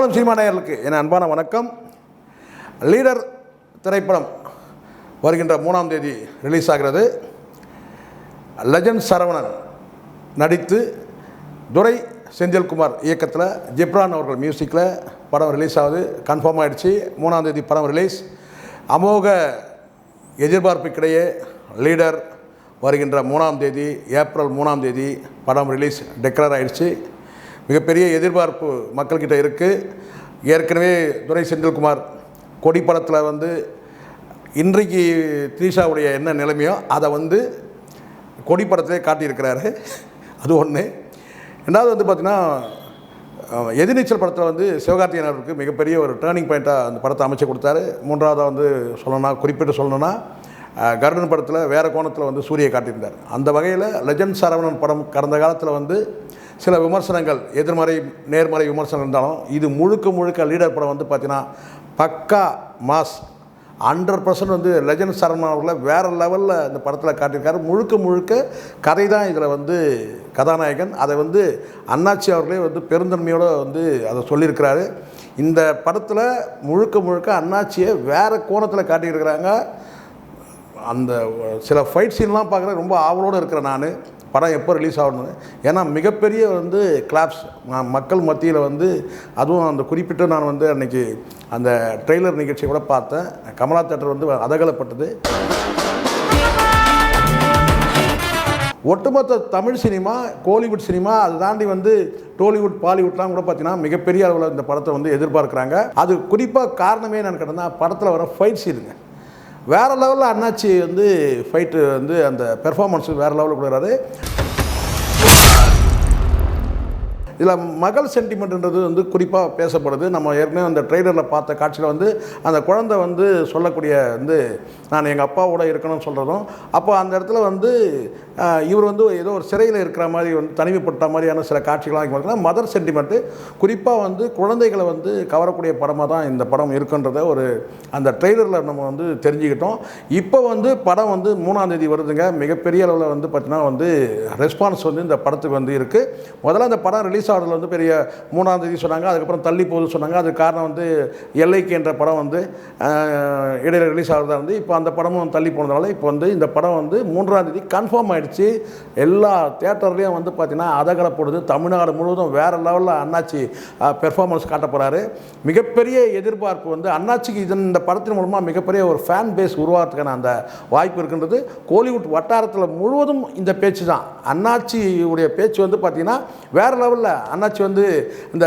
மங்களம் cinema நேயர்களுக்கு என் அன்பான வணக்கம். லீடர் திரைப்படம் வருகின்ற 3ஆம் தேதி ரிலீஸ் ஆகிறது. லெஜண்ட் சரவணன் நடித்து துரை செந்தில்குமார் இயக்கத்தில் ஜிப்ரான் அவர்கள் மியூசிக்கில் படம் ரிலீஸ் ஆகுது. கன்ஃபார்ம் ஆகிடுச்சு. 3ஆம் தேதி படம் ரிலீஸ். அமோக எதிர்பார்ப்புக்கிடையே லீடர் வருகின்ற 3ஆம் தேதி ஏப்ரல் 3ஆம் தேதி படம் ரிலீஸ் டிக்ளேர் ஆகிடுச்சு. மிகப்பெரிய எதிர்பார்ப்பு மக்கள்கிட்ட இருக்குது. ஏற்கனவே துரை செந்தில்குமார் கொடி படத்தில் இன்றைக்கு த்ரீஷாவுடைய என்ன நிலைமையோ அதை கொடி படத்திலே காட்டியிருக்கிறாரு. அது ஒன்று. ரெண்டாவது பார்த்திங்கன்னா எதிர்நீச்சல் படத்தில் சிவகார்த்திகேயன் அவருக்கு மிகப்பெரிய ஒரு டேர்னிங் பாயிண்ட்டாக அந்த படத்தை அமைச்சு கொடுத்தாரு. மூன்றாவதாக சொல்லணும்னா குறிப்பிட்டு சொல்லணும்னா கருடன் படத்தில் வேறு கோணத்தில் சூரியை காட்டியிருந்தார். அந்த வகையில் லெஜண்ட் சரவணன் படம் கடந்த காலத்தில் சில விமர்சனங்கள் எதிர்மறை நேர்மறை விமர்சனம் இருந்தாலும் இது முழுக்க லீடர் படம் பார்த்திங்கன்னா பக்கா மாஸ் 100% லெஜண்ட் சரவணன் அவர்களை வேறு லெவலில் இந்த படத்தில் காட்டியிருக்காரு. முழுக்க கதை தான் இதில் கதாநாயகன். அதை அண்ணாச்சி அவர்களே பெருந்தன்மையோடு அதை சொல்லியிருக்கிறாரு. இந்த படத்தில் முழுக்க அண்ணாச்சியை வேறு கோணத்தில் காட்டியிருக்கிறாங்க. அந்த சில ஃபைட் சீன்லாம் பார்க்குறேன், ரொம்ப ஆவலோடு இருக்கிறேன் நான். படம் எப்போ ரிலீஸ் ஆகணும்னு. ஏன்னா மிகப்பெரிய கிளாப்ஸ் மக்கள் மத்தியில் அதுவும் அந்த குறிப்பிட்டு நான் அன்றைக்கி அந்த ட்ரெய்லர் நிகழ்ச்சியை கூட பார்த்தேன். கமலா தேட்டர் அதகலப்பட்டது. ஒட்டுமொத்த தமிழ் சினிமா, கோலிவுட் சினிமா, அதை தாண்டி டோலிவுட் பாலிவுட்லாம் கூட பார்த்திங்கன்னா மிகப்பெரிய அளவில் இந்த படத்தை எதிர்பார்க்குறாங்க. அது குறிப்பாக காரணமே என்னென்னு கேட்டால் படத்தில் வர ஃபைட் சீனுங்க வேறு லெவலில். அண்ணாச்சி ஃபைட்டு அந்த பெர்ஃபார்மன்ஸ் வேறு லெவலில் கொடுக்குறாரு. இதில் மகள் சென்டிமெண்ட்ன்றது குறிப்பாக பேசப்படுது. நம்ம ஏற்கனவே அந்த ட்ரெய்லரில் பார்த்த காட்சியில் அந்த குழந்தை சொல்லக்கூடிய நான் எங்கள் அப்பாவோட இருக்கணும்னு சொல்கிறதும், அப்போ அந்த இடத்துல இவர் ஏதோ ஒரு சிறையில் இருக்கிற மாதிரி தனிமைப்பட்ட மாதிரியான சில காட்சிகளாக பார்த்தீங்கன்னா மதர் சென்டிமெண்ட்டு குறிப்பாக குழந்தைகளை கவரக்கூடிய படமாக தான் இந்த படம் இருக்குன்றத ஒரு அந்த ட்ரெய்லரில் நம்ம தெரிஞ்சுக்கிட்டோம். இப்போ படம் 3ஆம் தேதி வருதுங்க. மிகப்பெரிய அளவில் பார்த்திங்கன்னா ரெஸ்பான்ஸ் இந்த படத்துக்கு இருக்குது. முதல்ல அந்த படம் ரிலீஸ் ஆகிறதுல பெரிய 3ஆம் தேதி சொன்னாங்க. அதுக்கப்புறம் தள்ளி போகுது சொன்னாங்க. அது காரணம் எல்லைக்கு என்ற படம் இடையில ரிலீஸ் ஆகிறதா இப்போ அந்த படமும் தள்ளி போனதுனால இப்போ இந்த படம் 3ஆம் தேதி கன்ஃபார்ம் ஆகிடுச்சு. எல்லா தியேட்டர்லேயும் பார்த்திங்கன்னா அதகலப்படுது. தமிழ்நாடு முழுவதும் வேறு லெவலில் அண்ணாச்சி பெர்ஃபார்மன்ஸ் காட்ட போகிறாரு. மிகப்பெரிய எதிர்பார்ப்பு அண்ணாச்சிக்கு இந்த படத்தின் மூலமாக மிகப்பெரிய ஒரு ஃபேன் பேஸ் உருவாகிறதுக்கான அந்த வாய்ப்பு இருக்கின்றது. கோலிவுட் வட்டாரத்தில் முழுவதும் இந்த பேச்சு தான். அண்ணாச்சியுடைய பேச்சு பார்த்திங்கன்னா வேறு லெவலில். அண்ணாச்சி இந்த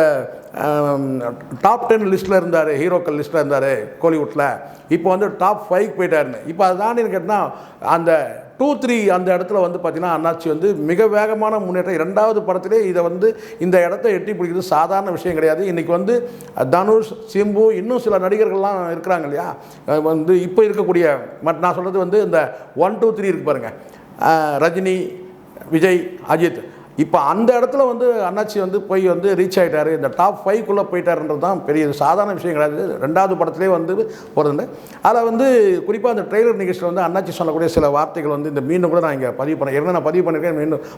டாப் 10 லிஸ்ட்டில் இருந்தார், ஹீரோக்கள் லிஸ்ட்டில் இருந்தார் கோலிவுட்டில். இப்போ டாப் 5 போயிட்டாருன்னு. இப்போ அதை தாண்டி கேட்டால் அந்த 2-3 அந்த இடத்துல பார்த்திங்கன்னா அண்ணாச்சி மிக வேகமான முன்னேற்றம். 2வது படத்திலே இதை இந்த இடத்த எட்டி பிடிக்கிறது சாதாரண விஷயம் கிடையாது. இன்றைக்கி தனுஷ், சிம்பு, இன்னும் சில நடிகர்கள்லாம் இருக்கிறாங்க இல்லையா, இப்போ இருக்கக்கூடிய நான் சொல்கிறது இந்த 1, 2, 3 இருக்கு பாருங்கள், ரஜினி, விஜய், அஜித். இப்போ அந்த இடத்துல அண்ணாச்சி போய் ரீச் ஆகிட்டார். இந்த டாப் 5க்குள்ளே போயிட்டாருன்றது தான் பெரிய சாதாரண விஷயம் கிடையாது. 2வது படத்திலே போகிறது. அதில் குறிப்பாக அந்த ட்ரெய்லர் நிகழ்ச்சியில் அண்ணாச்சி சொல்லக்கூடிய சில வார்த்தைகள் இந்த மீண்டும் கூட நான் இங்கே பதிவு பண்ணேன். ஏற்கனவே நான் பதிவு பண்ணியிருக்கேன்,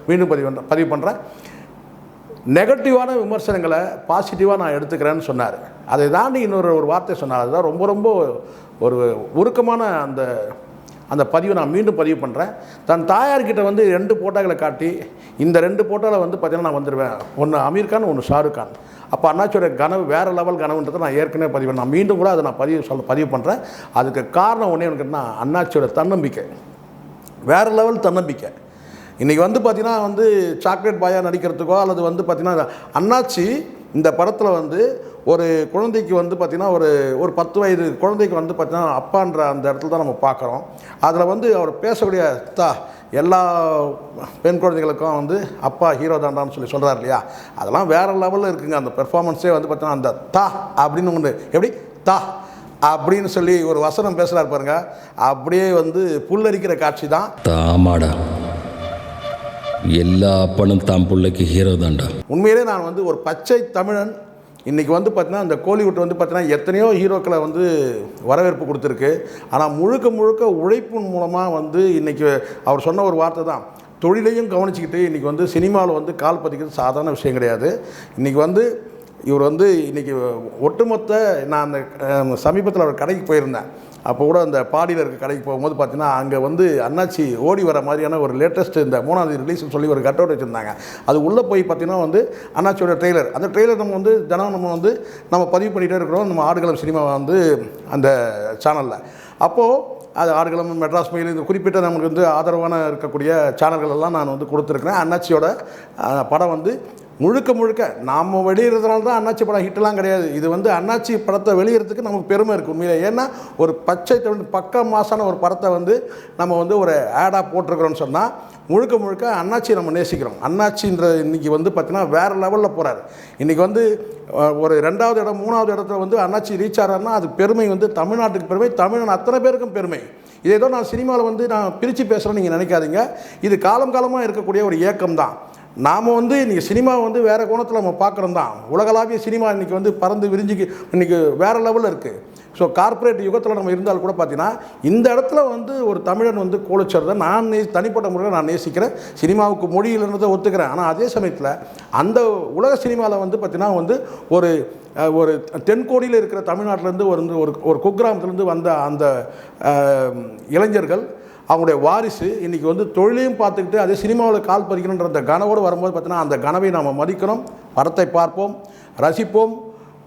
மீண்டும் பதிவு பண்ணுறேன். நெகட்டிவான விமர்சனங்களை பாசிட்டிவாக நான் எடுத்துக்கிறேன்னு சொன்னார். அதை தாண்டி இன்னொரு வார்த்தை சொன்னார். அதுதான் ரொம்ப ஒரு உருக்கமான அந்த பதிவை நான் மீண்டும் பதிவு பண்ணுறேன். தன் தாயார்கிட்ட 2 போட்டோக்களை காட்டி, இந்த 2 போட்டோவில் பார்த்திங்கன்னா நான் வந்துடுவேன், ஒன்று அமீர் கான், ஒன்று ஷாருக் கான். அப்போ அண்ணாச்சியோட கனவு வேறு லெவல் கனவுன்றதை நான் ஏற்கனவே பதிவு பண்ணேன். நான் மீண்டும் கூட அதை நான் பதிவு பண்ணுறேன். அதுக்கு காரணம் ஒன்றே கேட்டால் அண்ணாச்சியோட தன்னம்பிக்கை, வேறு லெவல் தன்னம்பிக்கை. இன்றைக்கி பார்த்திங்கன்னா சாக்லேட் பாயாக நடிக்கிறதுக்கோ அல்லது பார்த்திங்கன்னா அண்ணாச்சி இந்த படத்தில் ஒரு குழந்தைக்கு பார்த்திங்கன்னா ஒரு 10 வயது குழந்தைக்கு பார்த்திங்கன்னா அப்பான்ற அந்த இடத்துல தான் நம்ம பார்க்குறோம். அதில் அவர் பேசக்கூடிய எல்லா பெண் குழந்தைகளுக்கும் அப்பா ஹீரோ தாண்டான்னு சொல்கிறார் இல்லையா, அதெல்லாம் வேறு லெவலில் இருக்குங்க. அந்த பெர்ஃபார்மன்ஸே பார்த்திங்கன்னா அந்த அப்படின்னு ஒன்று எப்படி அப்படின்னு சொல்லி ஒரு வசனம் பேசுகிறார் பாருங்க, அப்படியே புல்லரிக்கிற காட்சி தான். தாமாடா எல்லா அப்பனும் தான் பிள்ளைக்கு ஹீரோ தாண்டா. உண்மையிலே நான் ஒரு பச்சை தமிழன். இன்றைக்கி பார்த்திங்கன்னா இந்த கோலிவுட் பார்த்திங்கன்னா எத்தனையோ ஹீரோக்களை வரவேற்பு கொடுத்துருக்கு. ஆனால் முழுக்க உழைப்பின் மூலமாக இன்றைக்கி அவர் சொன்ன ஒரு வார்த்தை தான், தொழிலையும் கவனிச்சுக்கிட்டு இன்றைக்கி சினிமாவில் கால் பதிக்கிறது சாதாரண விஷயம் கிடையாது. இன்றைக்கி இவர் வந்து இன்றைக்கி ஒட்டுமொத்த நான் அந்த சமீபத்தில் ஒரு கடைக்கு போயிருந்தேன். அப்போ கூட அந்த பாடியில் இருக்க கடைக்கு போகும்போது பார்த்தீங்கன்னா அங்கே வந்து அண்ணாச்சி ஓடி வர மாதிரியான ஒரு லேட்டஸ்ட்டு இந்த 3வது ரிலீஸ்னு சொல்லி ஒரு கட் அவுட் வச்சுருந்தாங்க. அது உள்ளே போய் பார்த்தீங்கன்னா வந்து அண்ணாச்சியோட ட்ரெய்லர், அந்த ட்ரெய்லர் நம்ம வந்து தினம் நம்ம பதிவு பண்ணிகிட்டே இருக்கிறோம் நம்ம ஆடுகளம் சினிமா வந்து அந்த சேனலில். அப்போது அது ஆடுகளம், மெட்ராஸ் மெயில், இந்த குறிப்பிட்ட நமக்கு வந்து ஆதரவான இருக்கக்கூடிய சேனல்கள் எல்லாம் நான் வந்து கொடுத்துருக்குறேன். அண்ணாச்சியோட படம் வந்து முழுக்க நாம் வெளியிடுறதுனால தான் அண்ணாச்சி படம் ஹிட்டெலாம் கிடையாது. இது வந்து அண்ணாச்சி படத்தை வெளியிடறதுக்கு நமக்கு பெருமை இருக்குது உண்மையிலே. ஏன்னா ஒரு பச்சை பக்க மாசான ஒரு படத்தை வந்து நம்ம வந்து ஒரு ஆடாக போட்டிருக்கிறோன்னு சொன்னால் முழுக்க அண்ணாச்சி நம்ம நேசிக்கிறோம். அண்ணாச்சின்ற இன்றைக்கி வந்து பார்த்திங்கன்னா வேறு லெவலில் போகிறாரு. இன்றைக்கி வந்து ஒரு 2வது இடம் 3வது இடத்துல வந்து அண்ணாச்சி ரீச் ஆகிறாருன்னா அது பெருமை வந்து தமிழ்நாட்டுக்கு பெருமை, தமிழன் அத்தனை பேருக்கும் பெருமை. இதை ஏதோ நான் சினிமாவில் வந்து நான் பிரித்து பேசுகிறேன்னு நீங்கள் நினைக்காதீங்க. இது காலமாக இருக்கக்கூடிய ஒரு இயக்கம் தான். நாம் வந்து இன்றைக்கி சினிமாவை வந்து வேறு கோணத்தில் நம்ம பார்க்குறோம் தான். உலகளாவிய சினிமா இன்றைக்கி வந்து பறந்து விரிஞ்சிக்கு இன்றைக்கி வேறு லெவலில் இருக்குது. ஸோ கார்ப்பரேட் யுகத்தில் நம்ம இருந்தால் கூட பார்த்தீங்கன்னா இந்த இடத்துல வந்து ஒரு தமிழன் வந்து கோலிச்சறதை நான் தனிப்பட்ட முறையில் நான் நேசிக்கிறேன். சினிமாவுக்கு மொழி இல்லைன்றதை ஒத்துக்கிறேன். ஆனால் அதே சமயத்தில் அந்த உலக சினிமாவில் வந்து பார்த்திங்கன்னா வந்து ஒரு தென்கோடியில் இருக்கிற தமிழ்நாட்டிலேருந்து ஒரு குக்கிராமத்துலேருந்து வந்த அந்த இளைஞர்கள், அவங்களுடைய வாரிசு இன்றைக்கி வந்து தொழிலையும் பார்த்துக்கிட்டு அதே சினிமாவில் கால் பதிக்கணுன்ற அந்த கனவோடு வரும்போது பார்த்தீங்கன்னா அந்த கனவை நாம் மதிக்கணும். படத்தை பார்ப்போம், ரசிப்போம்,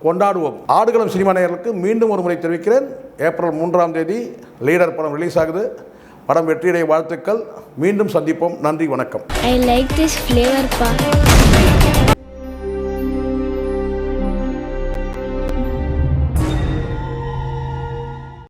கொண்டாடுவோம். ஆடுகளம் சினிமா நேயர்களுக்கு மீண்டும் ஒரு முறை தெரிவிக்கிறேன், ஏப்ரல் 3ஆம் தேதி லீடர் படம் ரிலீஸ் ஆகுது. படம் வெற்றியடைய வாழ்த்துக்கள். மீண்டும் சந்திப்போம். நன்றி, வணக்கம். I like this flavor pa.